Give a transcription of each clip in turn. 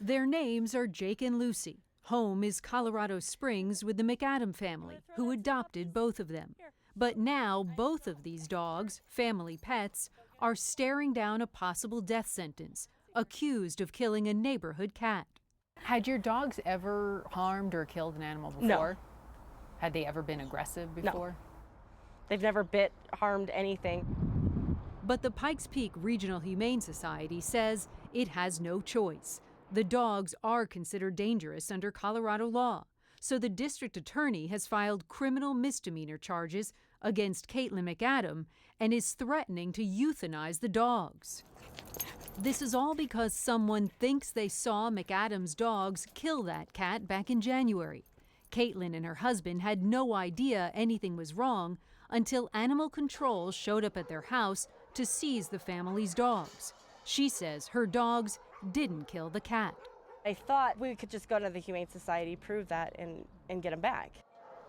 Their names are Jake and Lucy. Home is Colorado Springs with the McAdam family, who adopted both of them. But now both of these dogs, family pets, are staring down a possible death sentence, accused of killing a neighborhood cat. Had your dogs ever harmed or killed an animal before? No. Had they ever been aggressive before? No. They've never bit, harmed anything. But the Pikes Peak Regional Humane Society says it has no choice. The dogs are considered dangerous under Colorado law, so the district attorney has filed criminal misdemeanor charges against Caitlin McAdam and is threatening to euthanize the dogs. This is all because someone thinks they saw McAdam's dogs kill that cat back in January. Caitlin and her husband had no idea anything was wrong until animal control showed up at their house to seize the family's dogs. She says her dogs didn't kill the cat. I thought we could just go to the Humane Society, prove that, and get them back.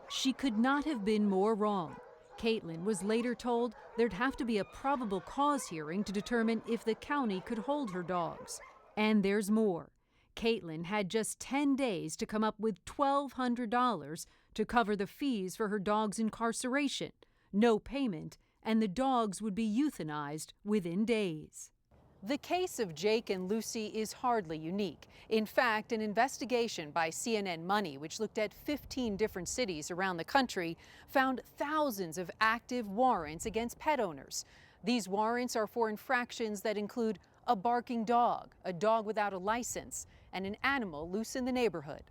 She could not have been more wrong. Caitlin was later told there'd have to be a probable cause hearing to determine if the county could hold her dogs. And there's more. Caitlin had just 10 days to come up with $1,200 to cover the fees for her dog's incarceration. No payment, and the dogs would be euthanized within days. The case of Jake and Lucy is hardly unique. In fact, an investigation by CNN Money, which looked at 15 different cities around the country, found thousands of active warrants against pet owners. These warrants are for infractions that include a barking dog, a dog without a license, and an animal loose in the neighborhood.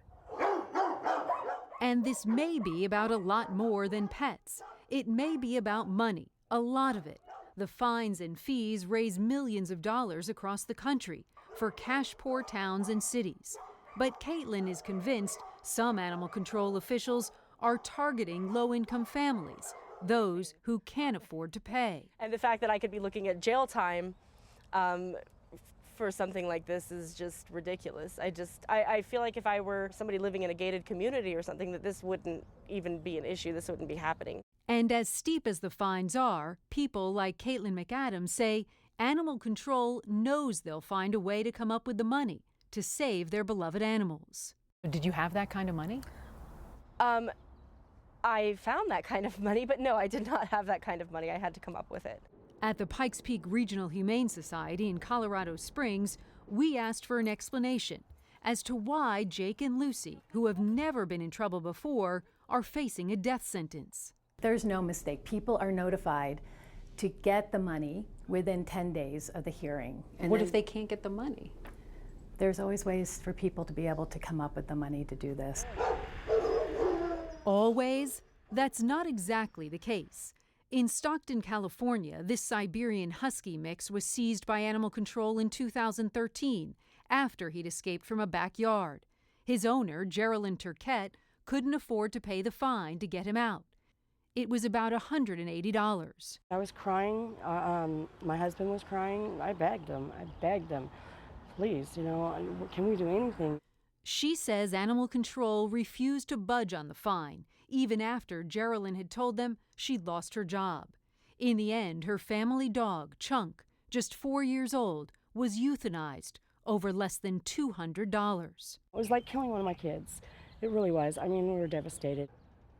And this may be about a lot more than pets. It may be about money, a lot of it. The fines and fees raise millions of dollars across the country for cash-poor towns and cities. But Caitlin is convinced some animal control officials are targeting low-income families, those who can't afford to pay. And the fact that I could be looking at jail time for something like this is just ridiculous. I feel like if I were somebody living in a gated community or something, that this wouldn't even be an issue. This wouldn't be happening. And as steep as the fines are, people like Caitlin McAdam say animal control knows they'll find a way to come up with the money to save their beloved animals. Did you have that kind of money? I found that kind of money, but no, I did not have that kind of money. I had to come up with it. At the Pikes Peak Regional Humane Society in Colorado Springs, we asked for an explanation as to why Jake and Lucy, who have never been in trouble before, are facing a death sentence. There's no mistake. People are notified to get the money within 10 days of the hearing. And what if they can't get the money? There's always ways for people to be able to come up with the money to do this. Always? That's not exactly the case. In Stockton, California, this Siberian Husky mix was seized by animal control in 2013 after he'd escaped from a backyard. His owner, Geraldine Turquette, couldn't afford to pay the fine to get him out. It was about $180. I was crying. My husband was crying. I begged him. Please, can we do anything? She says animal control refused to budge on the fine, even after Geraldine had told them she'd lost her job. In the end, her family dog, Chunk, just 4 years old, was euthanized over less than $200. It was like killing one of my kids. It really was. I mean, we were devastated.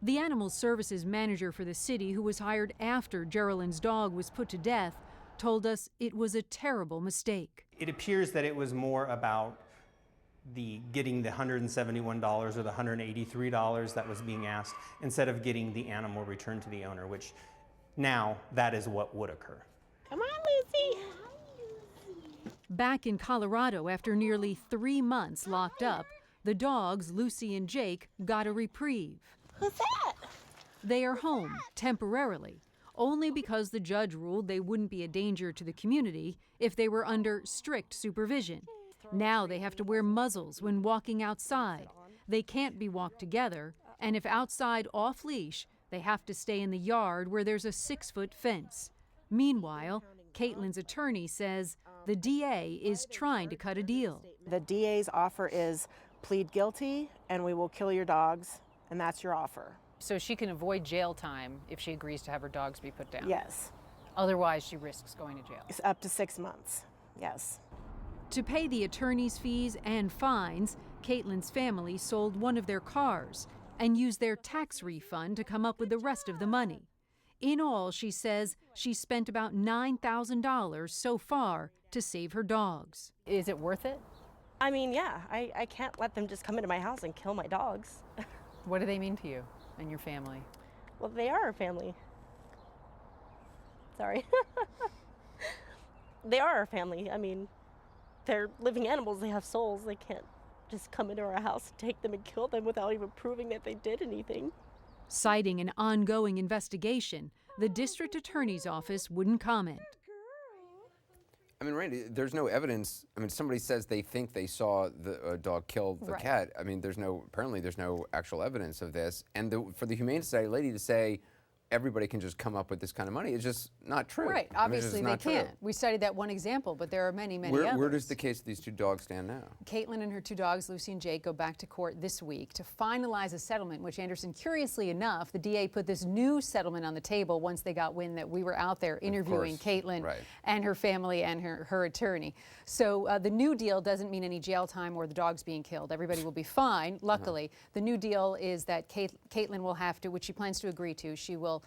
The animal services manager for the city, who was hired after Geraldine's dog was put to death, told us it was a terrible mistake. It appears that it was more about getting the $171 or the $183 that was being asked instead of getting the animal returned to the owner, which now that is what would occur. Come on, Lucy. Back in Colorado, after nearly 3 months locked up, the dogs, Lucy and Jake, got a reprieve. Who's that? They are home, temporarily, only because the judge ruled they wouldn't be a danger to the community if they were under strict supervision. Now they have to wear muzzles when walking outside. They can't be walked together, and if outside off-leash, they have to stay in the yard where there's a 6-foot fence. Meanwhile, Caitlin's attorney says the DA is trying to cut a deal. The DA's offer is plead guilty and we will kill your dogs, and that's your offer. So she can avoid jail time if she agrees to have her dogs be put down? Yes. Otherwise, she risks going to jail? It's up to 6 months, yes. To pay the attorney's fees and fines, Caitlin's family sold one of their cars and used their tax refund to come up with the rest of the money. In all, she says she spent about $9,000 so far to save her dogs. Is it worth it? I mean, yeah, I can't let them just come into my house and kill my dogs. What do they mean to you and your family? Well, they are our family. Sorry. They are our family. I mean, they're living animals. They have souls. They can't just come into our house and take them and kill them without even proving that they did anything. Citing an ongoing investigation, the district attorney's office wouldn't comment. I mean, Randy, there's no evidence. I mean, somebody says they think they saw the dog kill the cat. I mean, apparently there's no actual evidence of this. And for the Humane Society lady to say everybody can just come up with this kind of money is just not true. Right, I mean, it's obviously just they not true. can't. We cited that one example, but there are many, many others. Where does the case of these two dogs stand now? Caitlin and her two dogs, Lucy and Jake, go back to court this week to finalize a settlement, which, Anderson, curiously enough, the DA put this new settlement on the table once they got wind that we were out there interviewing Caitlin and her family and her attorney. So the new deal doesn't mean any jail time or the dogs being killed. Everybody will be fine, luckily. The new deal is that Caitlin will have to, which she plans to agree to, she will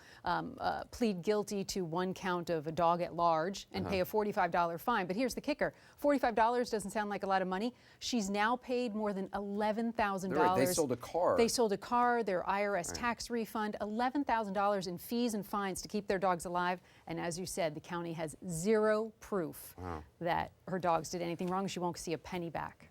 plead guilty to one count of a dog at large and pay a $45 fine. But here's the kicker. $45 doesn't sound like a lot of money. She's now paid more than $11,000. Right, they sold a car. They sold a car, their IRS tax refund, $11,000 in fees and fines to keep their dogs alive. And as you said, the county has zero proof that her dogs did anything wrong. She won't see a penny back.